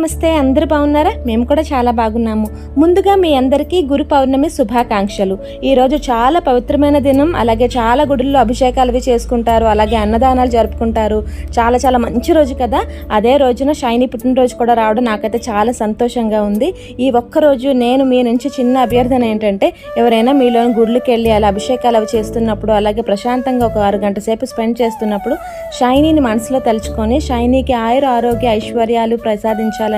నమస్తే, అందరూ బాగున్నారా? మేము కూడా చాలా బాగున్నాము. ముందుగా మీ అందరికీ గురు పౌర్ణమి శుభాకాంక్షలు. ఈరోజు చాలా పవిత్రమైన దినం. అలాగే చాలా గుడుల్లో అభిషేకాలు అవి చేసుకుంటారు, అలాగే అన్నదానాలు జరుపుకుంటారు. చాలా చాలా మంచి రోజు కదా. అదే రోజున షైనీ పుట్టినరోజు కూడా రావడం నాకైతే చాలా సంతోషంగా ఉంది. ఈ ఒక్కరోజు నేను మీ నుంచి చిన్న అభ్యర్థన ఏంటంటే, ఎవరైనా మీలోని గుడులకు వెళ్ళి అలా అభిషేకాలు అవి చేస్తున్నప్పుడు, అలాగే ప్రశాంతంగా ఒక 6 గంట సేపు స్పెండ్ చేస్తున్నప్పుడు షైనీని మనసులో తలుచుకొని షైనీకి ఆరోగ్య ఐశ్వర్యాలు ప్రసాదించాలని,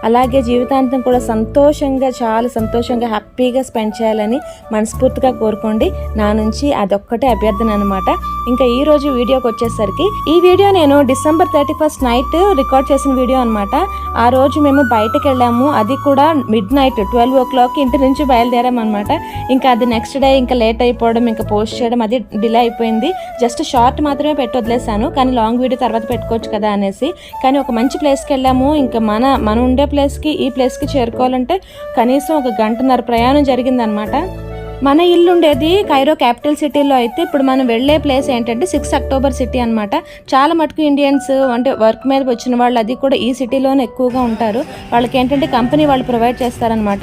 అలాగే జీవితాంతం కూడా సంతోషంగా, చాలా సంతోషంగా హ్యాపీగా స్పెండ్ చేయాలని మనస్ఫూర్తిగా కోరుకోండి. నా నుంచి అదొక్కటే అభ్యర్థన అనమాట. ఇంకా ఈ రోజు వీడియోకి వచ్చేసరికి, ఈ వీడియో నేను December 31st నైట్ రికార్డ్ చేసిన వీడియో అనమాట. ఆ రోజు మేము బయటకు వెళ్ళాము, అది కూడా midnight 12 o'clock ఇంటి నుంచి బయలుదేరాం అనమాట. ఇంకా అది నెక్స్ట్ డే ఇంకా లేట్ అయిపోవడం, ఇంకా పోస్ట్ చేయడం అది డిలే అయిపోయింది. జస్ట్ షార్ట్ మాత్రమే పెట్టి వదిలేసాను, కానీ లాంగ్ వీడియో తర్వాత పెట్టుకోవచ్చు కదా అనేసి. కానీ ఒక మంచి ప్లేస్కి వెళ్ళాము. ఇంకా మనం ఉండే ప్లేస్కి ఈ ప్లేస్కి చేరుకోవాలంటే కనీసం 1 గంటన్నర ప్రయాణం జరిగిందనమాట. మన ఇల్లు ఉండేది కైరో క్యాపిటల్ సిటీలో అయితే, ఇప్పుడు మనం వెళ్ళే ప్లేస్ ఏంటంటే 6 October సిటీ అనమాట. చాలా మటుకు ఇండియన్స్ అంటే వర్క్ మీద వచ్చిన వాళ్ళు అది కూడా ఈ సిటీలోనే ఎక్కువగా ఉంటారు. వాళ్ళకి ఏంటంటే కంపెనీ వాళ్ళు ప్రొవైడ్ చేస్తారనమాట.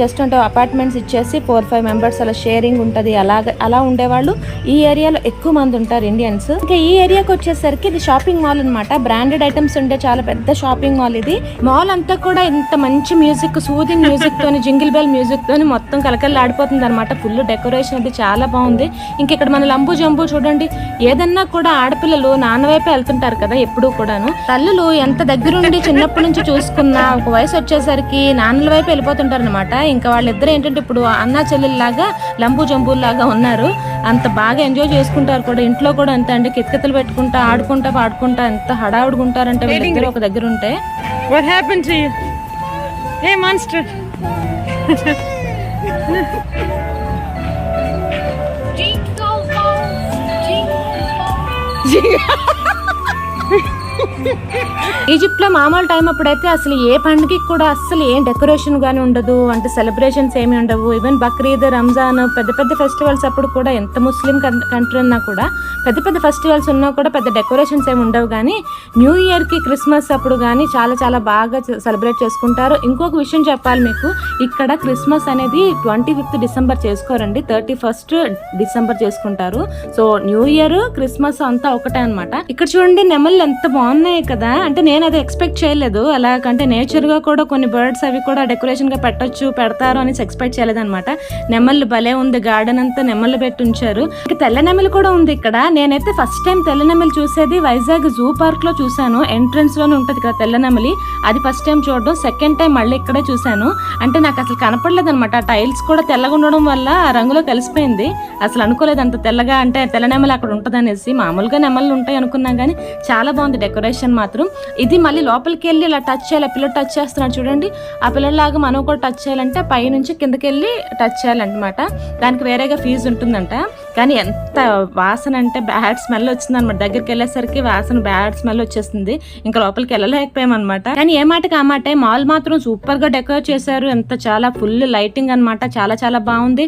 జస్ట్ అంటే అపార్ట్మెంట్స్ ఇచ్చేసి 4-5 మెంబర్స్ అలా షేరింగ్ ఉంటుంది. అలా ఉండేవాళ్ళు ఈ ఏరియాలో ఎక్కువ మంది ఉంటారు ఇండియన్స్. ఇంకా ఈ ఏరియాకి వచ్చేసరికి ఇది షాపింగ్ మాల్ అనమాట. బ్రాండెడ్ ఐటమ్స్ ఉండే చాలా పెద్ద షాపింగ్ మాల్ ఇది. మాల్ అంతా కూడా ఇంత మంచి మ్యూజిక్, సూదింగ్ మ్యూజిక్ తోని, జింగిల్ బెల్ మ్యూజిక్ తోని మొత్తం కలకల్లా ఆడిపోతుంది అనమాట. ఫుల్ డెకరేషన్ అది చాలా బాగుంది. ఇంక ఇక్కడ మన లంబు జంబు చూడండి, ఏదన్నా కూడా ఆడపిల్లలు నాన్న వైపే వెళ్తుంటారు కదా ఎప్పుడు కూడాను. తల్లులు ఎంత దగ్గరుండి చిన్నప్పటి నుంచి చూసుకున్నా ఒక వయసు వచ్చేసరికి నాన్నల వైపు వెళ్ళిపోతుంటారు అనమాట. ఇంకా వాళ్ళిద్దరు ఏంటంటే ఇప్పుడు అన్నా చెల్లెల్లాగా లంబు జంబుల్లాగా ఉన్నారు. అంత బాగా ఎంజాయ్ చేసుకుంటారు కూడా. ఇంట్లో కూడా అంతే అండి, కితకితలు పెట్టుకుంటా ఆడుకుంటా పాడుకుంటా ఎంత హడావుడుకుంటారంటే వీళ్ళిద్దరు ఒక దగ్గర ఉంటే. What happened to you? Hey monster. Egypt లో మామూలు టైం అప్పుడైతే అసలు ఏ పండుగకి కూడా అసలు ఏం డెకరేషన్ గానీ ఉండదు, అంటే సెలబ్రేషన్స్ ఏమి ఉండవు. ఈవెన్ బక్రీద్, రంజాన్, పెద్ద పెద్ద ఫెస్టివల్స్ అప్పుడు కూడా, ఎంత ముస్లిం కంట్రీ ఉన్నా కూడా పెద్ద పెద్ద ఫెస్టివల్స్ ఉన్నా కూడా పెద్ద డెకరేషన్స్ ఏమి ఉండవు. కానీ న్యూ ఇయర్ కి, క్రిస్మస్ అప్పుడు కానీ చాలా చాలా బాగా సెలబ్రేట్ చేసుకుంటారు. ఇంకొక విషయం చెప్పాలి మీకు, ఇక్కడ క్రిస్మస్ అనేది 25th December చేసుకోరండి, 31st December చేసుకుంటారు. సో న్యూ ఇయర్, క్రిస్మస్ అంతా ఒకటే అనమాట. ఇక్కడ చూడండి నెమళ్ళు ఎంత బాగున్నాయి కదా. అంటే నేను అది ఎక్స్పెక్ట్ చేయలేదు. అలాగంటే నేచర్ గా కూడా కొన్ని బర్డ్స్ అవి కూడా డెకరేషన్ గా పెడతారు అని ఎక్స్పెక్ట్ చేయలేదు అనమాట. నెమళ్ళు భలే ఉంది, గార్డెన్ అంతా నెమళ్ళు పెట్టి ఉంచారు. తెల్ల నెమలి కూడా ఉంది ఇక్కడ. నేనైతే ఫస్ట్ టైం తెల్ల నెమలి చూసేది వైజాగ్ జూ పార్క్ లో చూసాను. ఎంట్రన్స్ లోనే ఉంటది కదా తెల్ల నెమలి, అది ఫస్ట్ టైం చూడడం. సెకండ్ టైం మళ్ళీ ఇక్కడే చూసాను. అంటే నాకు అసలు కనపడలేదు అనమాట. టైల్స్ కూడా తెల్లగా ఉండడం వల్ల ఆ రంగులో కలిసిపోయింది. అసలు అనుకోలేదు అంత తెల్లగా, అంటే తెల్ల నెమలి అక్కడ ఉంటది అనేసి. మామూలుగా నెమళ్ళు ఉంటాయి అనుకున్నాం కానీ చాలా బాగుంది డెకరేషన్ మాత్రం. ఇది మళ్ళీ లోపలికి వెళ్ళి ఇలా టచ్ చేయాలి. పిల్లలు టచ్ చేస్తున్నాడు చూడండి. ఆ పిల్లలాగా మనం కూడా టచ్ చేయాలంటే పై నుంచి కిందకి వెళ్ళి టచ్ చేయాలన్నమాట. దానికి వేరేగా ఫీజు ఉంటుందంట. కానీ ఎంత వాసన అంటే బ్యాడ్ స్మెల్ వచ్చింది అనమాట. దగ్గరికి వెళ్ళేసరికి వాసన బ్యాడ్ స్మెల్ వచ్చేస్తుంది. ఇంకా లోపలికి వెళ్ళలేకపోయామన్నమాట. కానీ ఏ మాటకి ఆ మాటే, మాల్ మాత్రం సూపర్ గా డెకరేట్ చేశారు. ఎంత చాలా ఫుల్ లైటింగ్ అనమాట. చాలా చాలా బాగుంది.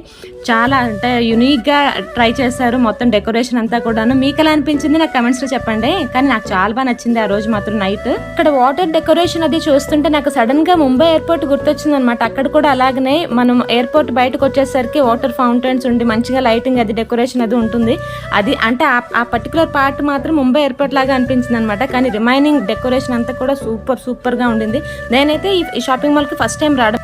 చాలా అంటే యూనిక్ గా ట్రై చేశారు మొత్తం డెకరేషన్ అంతా కూడాను. మీకు ఎలా అనిపించింది నాకు కమెంట్స్ లో చెప్పండి. కానీ నాకు చాలా బాగా నచ్చింది ఆ రోజు మాత్రం నైట్. ఇక్కడ వాటర్ డెకరేషన్ అది చూస్తుంటే నాకు సడన్ గా ముంబై ఎయిర్పోర్ట్ గుర్తొచ్చింది అనమాట. అక్కడ కూడా అలాగనే మనం ఎయిర్పోర్ట్ బయటకు వచ్చేసరికి వాటర్ ఫౌంటైన్స్ ఉండి మంచిగా లైటింగ్ అది డెకరేషన్ అది ఉంటుంది. అది అంటే ఆ పర్టికులర్ పార్ట్ మాత్రం ముంబై ఎయిర్పోర్ట్ లాగా అనిపించింది అనమాట. కానీ రిమైనింగ్ డెకరేషన్ అంతా కూడా సూపర్ గా ఉండింది. నేనైతే ఈ షాపింగ్ మాల్ కి ఫస్ట్ టైం రావడం.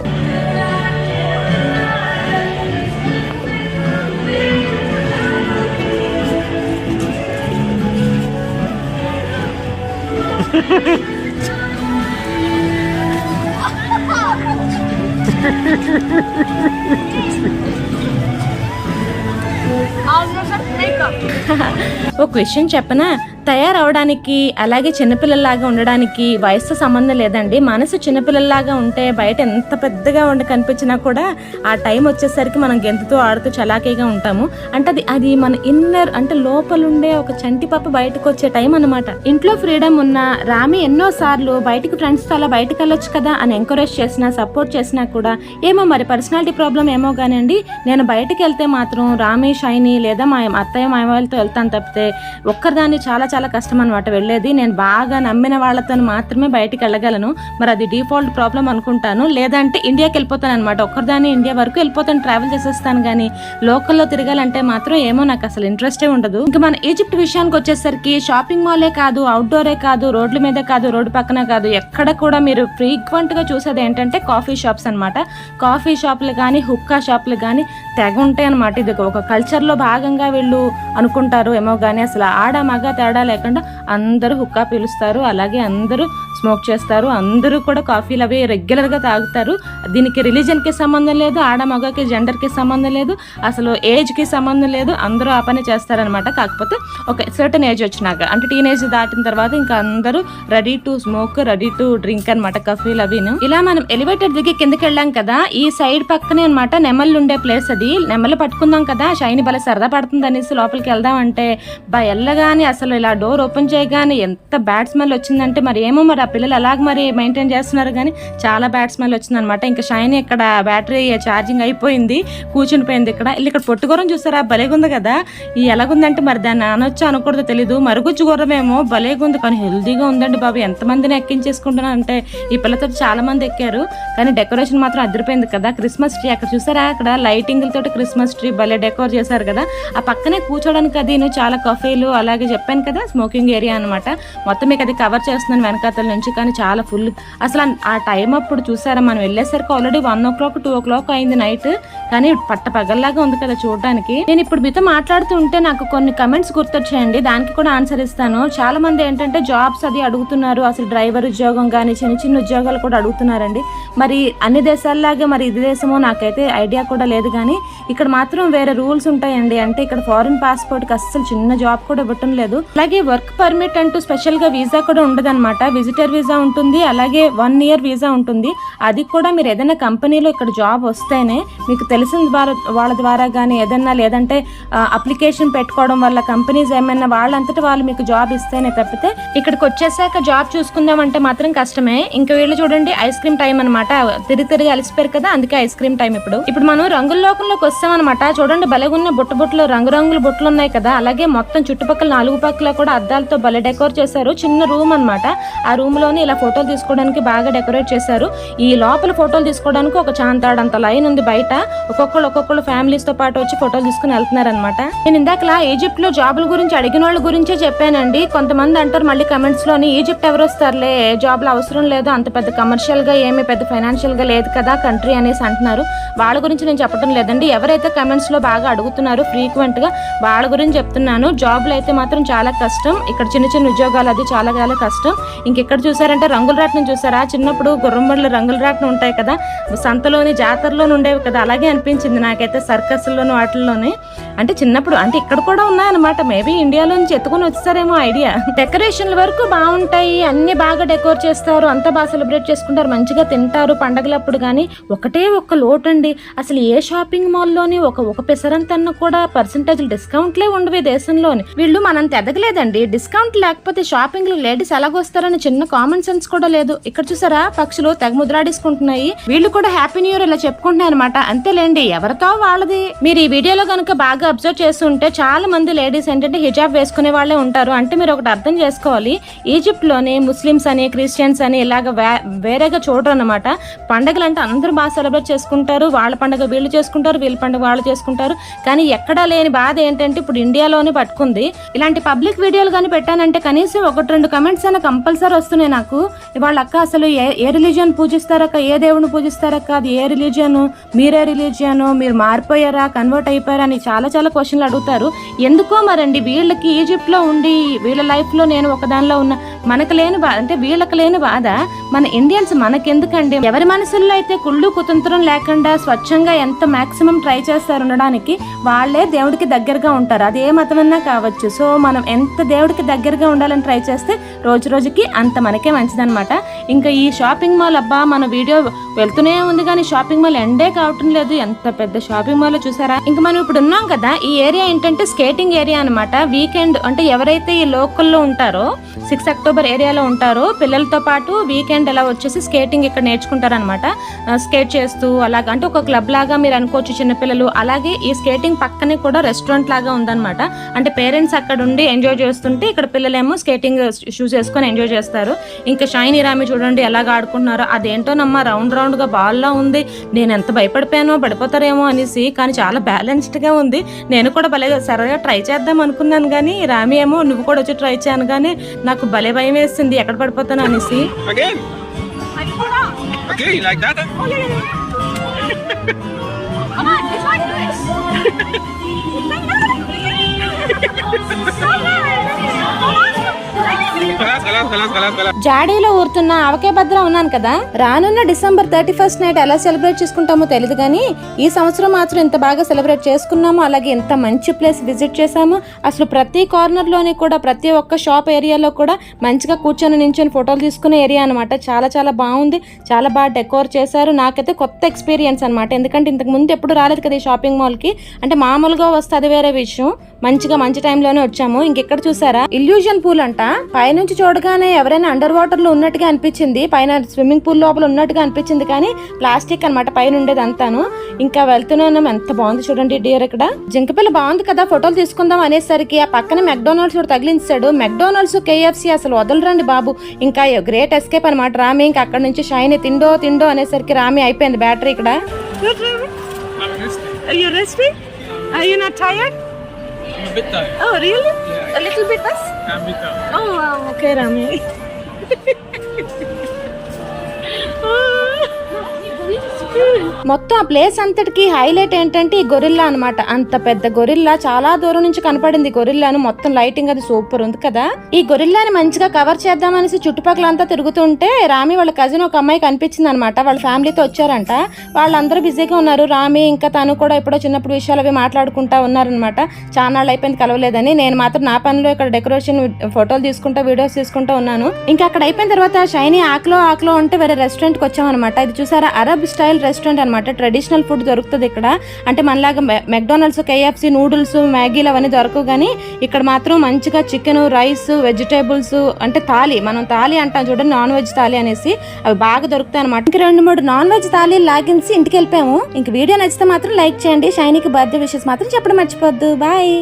ఒక విషయం చెప్పనా, తయారవడానికి అలాగే చిన్నపిల్లల్లాగా ఉండడానికి వయసుతో సంబంధం లేదండి. మనసు చిన్నపిల్లల్లాగా ఉంటే బయట ఎంత పెద్దగా కనిపించినా కూడా ఆ టైం వచ్చేసరికి మనం గెంతుతూ ఆడుతూ చలాకీగా ఉంటాము. అంటే అది మన ఇన్నర్, అంటే లోపలుండే ఒక చంటి పాప బయటకు వచ్చే టైం అనమాట. ఇంట్లో ఫ్రీడమ్ ఉన్న రామి ఎన్నో సార్లు బయటికి ఫ్రెండ్స్తో అలా బయటకు వెళ్ళొచ్చు కదా అని ఎంకరేజ్ చేసినా, సపోర్ట్ చేసినా కూడా ఏమో మరి పర్సనాలిటీ ప్రాబ్లం ఏమో కానివ్వండి, నేను బయటకు వెళ్తే మాత్రం రామి, షైనీ లేదా మా అత్తయ్య మామయ్యలతో వెళ్తాను తప్పితే ఒక్కరిదాన్ని చాలా చాలా కష్టం అనమాట వెళ్ళేది. నేను బాగా నమ్మిన వాళ్ళతో మాత్రమే బయటికి వెళ్ళగలను. మరి అది డిఫాల్ట్ ప్రాబ్లం అనుకుంటాను. లేదంటే ఇండియాకి వెళ్ళిపోతాను అనమాట. ఒక్కరిదాన్ని ఇండియా వరకు వెళ్ళిపోతాను, ట్రావెల్ చేసేస్తాను. కానీ లోకల్లో తిరగాలంటే మాత్రం ఏమో నాకు అసలు ఇంట్రెస్టే ఉండదు. ఇంకా మన ఈజిప్ట్ విషయానికి వచ్చేసరికి షాపింగ్ మాలే కాదు, అవుట్డోరే కాదు, రోడ్ల మీద కాదు, రోడ్డు పక్కన కాదు, ఎక్కడ కూడా మీరు ఫ్రీక్వెంట్ గా చూసేది ఏంటంటే కాఫీ షాప్స్ అనమాట. కాఫీ షాపులు కానీ హుక్కా షాపులు కానీ తెగ ఉంటాయి అనమాట. ఇది ఒక కల్చర్ లో భాగంగా వీళ్ళు అనుకుంటారు ఏమో కానీ అసలు ఆడ మగ తేడా లేకుండా అందరూ హుక్కా పీలుస్తారు, అలాగే అందరూ స్మోక్ చేస్తారు, అందరూ కూడా కాఫీలు అవి రెగ్యులర్ గా తాగుతారు. దీనికి రిలీజన్ కి సంబంధం లేదు, ఆడ మగకి జెండర్ కి సంబంధం లేదు, అసలు ఏజ్ కి సంబంధం లేదు, అందరూ ఆ పని చేస్తారనమాట. కాకపోతే ఒక సర్టన్ ఏజ్ వచ్చినాక అంటే టీనేజ్ దాటిన తర్వాత ఇంకా అందరూ ready to smoke, ready to drink అనమాట కాఫీలు అవిను. ఇలా మనం ఎలివేటర్ దిగి కిందకి వెళ్ళాం కదా, ఈ సైడ్ పక్కనే అనమాట నెమళ్ళు ఉండే ప్లేస్. అది నెమళ్ళు పట్టుకుందాం కదా, షైని భలే సరదా పడుతుంది అనేసి లోపలికి వెళ్దాం అంటే వెళ్ళగానే అసలు ఇలా డోర్ ఓపెన్ చేయగానే ఎంత బ్యాడ్ స్మెల్ వచ్చిందంటే మరి ఏమో మరి ఆ పిల్లలు అలాగ మరి మెయింటైన్ చేస్తున్నారు కానీ చాలా బ్యాడ్ స్మెల్ వచ్చింది అనమాట. ఇంకా షైని ఇక్కడ బ్యాటరీ ఛార్జింగ్ అయిపోయింది, కూర్చుని పోయింది ఇక్కడ. ఇక్కడ పొట్టుగుర్రం చూసారా, భలేగుంది కదా. ఈ ఎలాగుందంటే మరి దాన్ని అనొచ్చా అనకూడదో తెలీదు. మరుగుజ్జు గుర్రమేమో భలేగుంది కానీ హెల్దీగా ఉందండి బాబు. ఎంతమందిని ఎక్కించేసుకుంటున్నా అంటే ఈ పిల్లతో చాలా మంది ఎక్కారు కానీ డెకరేషన్ మాత్రం అదిరిపోయింది కదా. క్రిస్మస్ ట్రీ అక్కడ చూసారా, అక్కడ లైటింగ్ తోటి క్రిస్మస్ ట్రీ భలే డెకోర్ చేశారు కదా. ఆ పక్కనే కూర్చోడానికి అది చాలా కఫేలు అలాగే చెప్పాను కదా స్మోకింగ్ ఏరియా అనమాట. మొత్తం మీకు అది కవర్ చేస్తున్నాను వెనకాతల నుంచి. కానీ చాలా ఫుల్ అసలు ఆ టైం అప్పుడు చూసారా, మనం వెళ్ళేసరికి ఆల్రెడీ 1 o'clock 2 o'clock అయింది నైట్. కానీ పట్ట పగల్లాగా ఉంది కదా చూడడానికి. నేను ఇప్పుడు మీతో మాట్లాడుతూ ఉంటే నాకు కొన్ని కమెంట్స్ గుర్తొచ్చాయండి, దానికి కూడా ఆన్సర్ ఇస్తాను. చాలా మంది ఏంటంటే జాబ్స్ అది అడుగుతున్నారు, అసలు డ్రైవర్ ఉద్యోగం కానీ చిన్న చిన్న ఉద్యోగాలు కూడా అడుగుతున్నారండి. మరి అన్ని దేశాల్లాగే మరి ఇది దేశమో నాకైతే ఐడియా కూడా లేదు. కానీ ఇక్కడ మాత్రం వేరే రూల్స్ ఉంటాయండి. అంటే ఇక్కడ ఫారిన్ పాస్పోర్ట్ కి అస్సలు చిన్న జాబ్ కూడా ఇవ్వటం లేదు. అలాగే వర్క్ పర్మిట్ అంటూ స్పెషల్ గా వీసా కూడా ఉండదు అనమాట. విజిటర్ వీసా ఉంటుంది, అలాగే 1 year వీసా ఉంటుంది. అది కూడా మీరు ఏదైనా కంపెనీలో ఇక్కడ జాబ్ వస్తేనే మీకు తెలిసిన వాళ్ళ ద్వారా కానీ ఏదైనా లేదంటే అప్లికేషన్ పెట్టుకోవడం వల్ల కంపెనీస్ ఏమైనా వాళ్ళంతటా వాళ్ళు మీకు జాబ్ ఇస్తేనే తప్పితే ఇక్కడికి వచ్చేసాక జాబ్ చూసుకుందామంటే మాత్రం కష్టమే. ఇంకా వీళ్ళు చూడండి ఐస్ క్రీమ్ టైం అనమాట. తిరిగి అలసిపోయారు కదా, అందుకే ఐస్ క్రీమ్ టైం. ఇప్పుడు మనం రంగుల లోకంలోకి వస్తామన్నమాట. చూడండి భలేగున్న బుట్టలు రంగురంగుల బుట్టలు ఉన్నాయి కదా. అలాగే మొత్తం చుట్టుపక్కల 4 పక్కల కూడా అద్దాలతో భలే డెకోర్ చేశారు. చిన్న రూమ్ అనమాట. ఆ రూమ్ లోని ఇలా ఫోటోలు తీసుకోవడానికి బాగా డెకరేట్ చేశారు. ఈ లోపల ఫోటోలు తీసుకోవడానికి ఒక చాంతాడంత లైన్ ఉంది బయట. ఒక్కొక్కళ్ళు ఫ్యామిలీస్ తో పాటు వచ్చి ఫోటోలు తీసుకుని వెళ్తున్నారు అనమాట. నేను ఇందాకలా ఈజిప్ట్ లో జాబుల గురించి అడిగిన వాళ్ళ గురించే చెప్పానండి. కొంతమంది అంటారు మళ్ళీ కమెంట్స్ లోని ఈజిప్ట్ ఎవరు వస్తారులే, జాబ్లు అవసరం లేదు, అంత పెద్ద కమర్షియల్ గా ఏమి పెద్ద ఫైనాన్షియల్ గా లేదు కదా కంట్రీ అనేసి అంటున్నారు. వాళ్ళ గురించి నేను చెప్పడం లేదండి. ఎవరైతే కమెంట్స్ లో బాగా అడుగుతున్నారు ఫ్రీక్వెంట్ గా వాళ్ళ గురించి చెప్తున్నాను. జాబ్లు అయితే మాత్రం చాలా కష్టం. ఇక్కడ చిన్న చిన్న ఉద్యోగాలు అది చాలా చాలా కష్టం. ఇంకెక్కడ చూసారంటే రంగుల రాట్నం చూసారా, చిన్నప్పుడు గుర్రంబళ్ళు రంగుల రాట్నం ఉంటాయి కదా, సంతలోని జాతరలోని ఉండేవి కదా, అలాగే అనిపించింది నాకైతే సర్కస్లోను వాటిల్లోని. అంటే చిన్నప్పుడు అంటే ఇక్కడ కూడా ఉన్నాయన్నమాట. మేబీ ఇండియాలో నుంచి ఎత్తుకొని వచ్చేసారేమో ఐడియా. డెకరేషన్ల వరకు బాగుంటాయి, అన్ని బాగా డెకోర్ చేస్తారు, అంతా బాగా సెలబ్రేట్ చేసుకుంటారు, మంచిగా తింటారు పండగలప్పుడు. కానీ ఒకటే ఒక్క లోటు అండి, అసలు ఏ షాపింగ్ మాల్లోని ఒక పెసరంతన్న కూడా పర్సెంటేజ్ డిస్కౌంట్లే ఉండవు దేశంలోని. వీళ్ళు మనంత ఎదగలేదండి. డిస్కౌంట్ లేకపోతే షాపింగ్ లో లేడీస్ ఎలాగొస్తారని చిన్న కామన్ సెన్స్ కూడా లేదు. ఇక్కడ చూసారా పక్షులు తెగ ముద్రాడేసుకుంటున్నాయి. వీళ్ళు కూడా హ్యాపీ న్యూ ఇయర్ ఇలా చెప్పుకుంటున్నాయి అనమాట. అంతేలేండి, ఎవరితో వాళ్ళది. మీరు ఈ వీడియోలో కనుక బాగా అబ్జర్వ్ చేస్తుంటే చాలా మంది లేడీస్ ఏంటంటే హిజాబ్ వేసుకునే వాళ్ళే ఉంటారు. అంటే మీరు ఒకటి అర్థం చేసుకోవాలి, ఈజిప్ట్ లోని ముస్లిమ్స్ అని క్రిస్టియన్స్ అని ఇలాగ వేరేగా చూడరు అనమాట. పండుగలు అంటే అందరూ బాగా సెలబ్రేట్ చేసుకుంటారు. వాళ్ళ పండుగ వీళ్ళు చేసుకుంటారు, వీళ్ళ పండుగ వాళ్ళు చేసుకుంటారు. కానీ ఎక్కడా లేని బాధ ఏంటంటే ఇప్పుడు ఇండియాలోనే పట్టుకుంది. ఇలాంటి పబ్లిక్ వీడియోలు కానీ పెట్టానంటే కనీసం 1-2 కమెంట్స్ అయినా కంపల్సరీ వస్తున్నాయి నాకు. వాళ్ళ అక్క అసలు ఏ రిలీజియన్ పూజిస్తారక్క, ఏ దేవుడిని పూజిస్తారక్క, అది ఏ రిలీజియన్, మీరే రిలీజియన్, మీరు మారిపోయారా, కన్వర్ట్ అయిపోయారా అని చాలా చాలా క్వశ్చన్లు అడుగుతారు. ఎందుకో మరండి వీళ్ళకి ఈజిప్ట్ లో ఉండి వీళ్ళ లైఫ్ లో నేను ఒకదానిలో ఉన్న మనకు లేని బాధ అంటే వీళ్ళకి లేని బాధ మన ఇండియన్స్ మనకెందుకండి. ఎవరి మనసుల్లో అయితే కుళ్ళు కుతంత్రం లేకుండా స్వచ్ఛంగా ఎంత మాక్సిమం ట్రై చేస్తారు ఉండడానికి, వాళ్ళే దేవుడికి దగ్గరగా ఉంటారు. అది ఏ మతమన్నా కావచ్చు. సో మనం ఎంత దేవుడికి దగ్గరగా ఉండాలని ట్రై చేస్తే రోజు రోజుకి అంత మనకే మంచిదన్నమాట. ఇంకా ఈ షాపింగ్ మాల్ అబ్బా మన వీడియో వెళ్తూనే ఉంది కానీ షాపింగ్ మాల్ ఎండే కావటం లేదు. ఎంత పెద్ద షాపింగ్ మాల్ చూసారా. ఇంకా మనం ఇప్పుడు ఉన్నాం కదా, ఈ ఏరియా ఏంటంటే స్కేటింగ్ ఏరియా అనమాట. వీకెండ్ అంటే ఎవరైతే ఈ లోకల్లో ఉంటారో 6 అక్టోబర్ ఏరియాలో ఉంటారో పిల్లలతో పాటు వీకెండ్ ఎలా వచ్చేసి స్కేటింగ్ ఇక్కడ నేర్చుకుంటారనమాట. స్కేట్ చేస్తూ అలాగా అంటే ఒక క్లబ్ లాగా మీరు అనుకోవచ్చు చిన్నపిల్లలు. అలాగే ఈ స్కేటింగ్ పక్కనే కూడా రెస్టారెంట్ లాగా ఉందన్నమాట. అంటే పేరెంట్స్ అక్కడ ఉండి ఎంజాయ్ చేస్తుంటే ఇక్కడ పిల్లలేమో స్కేటింగ్ షూస్ వేసుకొని ఎంజాయ్ చేస్తారు. ఇంకా షైనీ రామి చూడండి ఎలాగ ఆడుకుంటున్నారో. అదేంటోనమ్మా రౌండ్ రౌండ్ గా బాల్ లా ఉంది. నేను ఎంత భయపడిపోయానో పడిపోతారేమో అనేసి, కానీ చాలా బ్యాలెన్స్డ్ గా ఉంది. నేను కూడా భలే సరగా ట్రై చేద్దాం అనుకున్నాను కానీ రామి ఏమో నువ్వు కూడా వచ్చి ట్రై చేయను కానీ నాకు భలే భయం వేసింది ఎక్కడ పడిపోతాను అనేసి. Okay, you like that? Come on, it's like this. జాడీలో ఊరుతున్న అవకే భద్ర ఉన్నాను కదా. రానున్న డిసెంబర్ 31st నైట్ ఎలా సెలబ్రేట్ చేసుకుంటామో తెలియదు కానీ ఈ సంవత్సరం మాత్రం ఇంత బాగా సెలబ్రేట్ చేసుకున్నాము. అలాగే ఇంత మంచి ప్లేస్ విజిట్ చేసాము. అసలు ప్రతి కార్నర్ లోని కూడా ప్రతి ఒక్క షాప్ ఏరియాలో కూడా మంచిగా కూర్చొని నించొని ఫోటోలు తీసుకునే ఏరియా అనమాట. చాలా చాలా బాగుంది. చాలా బాగా డెకోర్ చేశారు. నాకైతే కొత్త ఎక్స్పీరియన్స్ అనమాట. ఎందుకంటే ఇంతకు ముందు ఎప్పుడు రాలేదు కదా ఈ షాపింగ్ మాల్ కి. అంటే మామూలుగా వస్తే అది వేరే విషయం. మంచిగా మంచి టైంలోనే వచ్చాము. ఇంకెక్కడ చూసారా ఇల్యూజన్ పూల్ అంట. పైనుంచి చూడగానే ఎవరైనా అండర్ వాటర్ లో ఉన్నట్టుగా అనిపించింది. పైన స్విమ్మింగ్ పూల్ లోపల ఉన్నట్టుగా అనిపించింది కానీ ప్లాస్టిక్ అనమాట పైన ఉండేది అంతాను. ఇంకా వెళ్తున్నాం. ఎంత బాగుంది చూడండి డియర్. ఇక్కడ జింకపిల్ల బాగుంది కదా ఫోటోలు తీసుకుందాం అనేసరికి ఆ పక్కన మెక్డొనాల్డ్స్ కూడా తగిలించాడు. మెక్డొనాల్డ్స్ KFC అసలు వదలరండి బాబు. ఇంకా గ్రేట్ ఎస్కేప్ అనమాట రామి. ఇంకా అక్కడ నుంచి షైనీ తిండో అనేసరికి రామి అయిపోయింది బ్యాటరీ ఇక్కడ. Are you resting? Are you not tired? I'm a bit tired. Oh, really? Yeah. A little bit less? I'm a bit tired. Oh, wow. Okay, Rami. మొత్తం ఆ ప్లేస్ అంతటికి హైలైట్ ఏంటంటే ఈ గొరిల్లా అనమాట. అంత పెద్ద గొరిల్లా చాలా దూరం నుంచి కనపడింది. గొరిల్లాను మొత్తం లైటింగ్ అది సూపర్ ఉంది కదా. ఈ గొరిల్లాని మంచిగా కవర్ చేద్దామనేసి చుట్టుపక్కలంతా తిరుగుతుంటే రామి వాళ్ళ కజిన్ ఒక అమ్మాయి కనిపించింది అనమాట. వాళ్ళ ఫ్యామిలీతో వచ్చారంట. వాళ్ళందరూ బిజీగా ఉన్నారు. రామి ఇంకా తను కూడా ఎప్పుడో చిన్నప్పుడు విషయాలు అవి మాట్లాడుకుంటా ఉన్నారనమాట. చాలా అయిపోయింది కలవలేదని. నేను మాత్రం నా పనిలో ఇక్కడ డెకరేషన్ ఫోటోలు తీసుకుంటా వీడియోస్ తీసుకుంటా ఉన్నాను. ఇంకా అక్కడ అయిపోయిన తర్వాత షైనీ ఆక్లో అంటే వేరే రెస్టారెంట్ కి వచ్చామన్నమాట. ఇది చూసారా అరబ్ స్టైల్ రెస్టారెంట్ అనమాట. ట్రెడిషనల్ ఫుడ్ దొరుకుతుంది ఇక్కడ. అంటే మనలాగా మెక్డొనాల్డ్స్ KFC నూడిల్స్ మ్యాగీలు అవన్నీ దొరకవు కానీ ఇక్కడ మాత్రం మంచిగా చికెన్ రైస్ వెజిటేబుల్స్ అంటే థాలీ, మనం థాలీ అంటాం చూడండి, నాన్ వెజ్ థాలీ అనేసి అవి బాగా దొరుకుతాయి అనమాట. ఇంక 2-3 నాన్ వెజ్ థాలీ లాగించి ఇంటికి వెళ్ళిపోయాము. ఇంక వీడియో నచ్చితే మాత్రం లైక్ చేయండి. షైనీకి బర్త్డే విషెస్ మాత్రం చెప్పడం మర్చిపోద్దు. బాయ్.